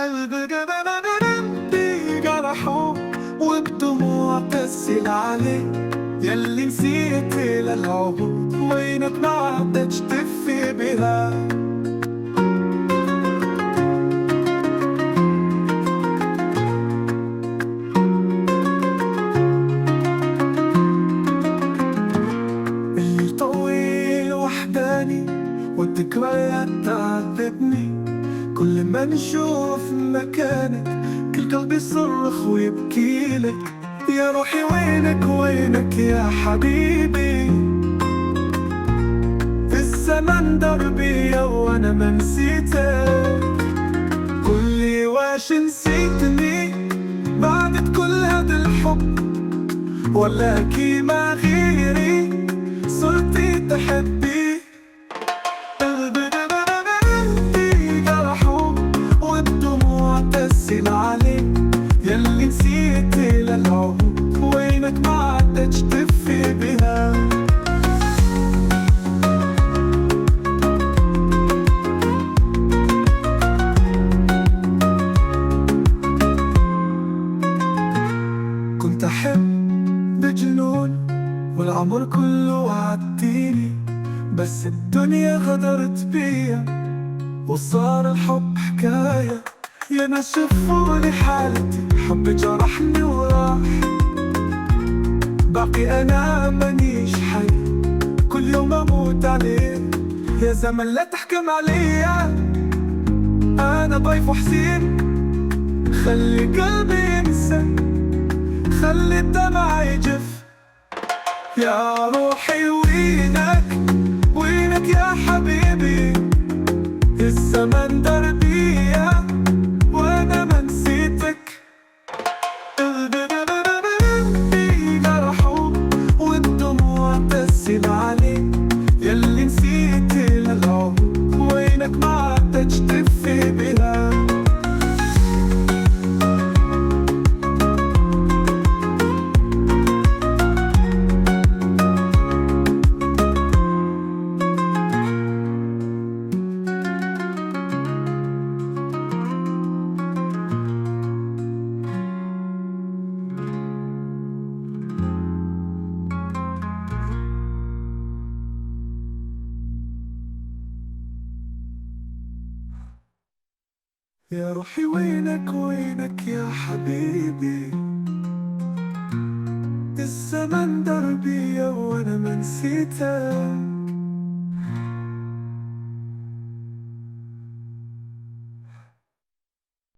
قلبي جرحه وبدموع تسيل عليه، ياللي نسيت للعهود وينك ما عدتش تفي بها. الليل طويل وحداني والذكريات تعذبني، كل ما نشوف مكانك كل قلبي يصرخ ويبكيلك. يا روحي وينك وينك يا حبيبي، في الزمن دربي وانا ما نسيتك. قولي واش نسيتني بعد كل هذا الحب، ولا كيما غيري صرتي تحبي؟ عليك ياللي نسيت للعهود وينك ما عدتش تفي بها. كنت أحب بجنون والعمر كله وعدتيني، بس الدنيا غدرت بيا وصار الحب حكاية. يا ناس شوفولي حالتي، حب جرحني وراح، باقي أنا مانيش حي، كل يوم أموت عليه. يا زمن لا تحكم عليا، أنا ضيف وحزين، خلي قلبي ينسى، خلي الدمع يجف. يا روحي وينك وينك يا حبيبي، الزمن دربي وانا ما نسيتك. قلبي جرحه والدموع تسيل عليك، ياللي نسيت للعهود وينك ما عدتش تفي بها. يا روحي وينك وينك يا حبيبي، الزمن دربي وانا ما نسيتك.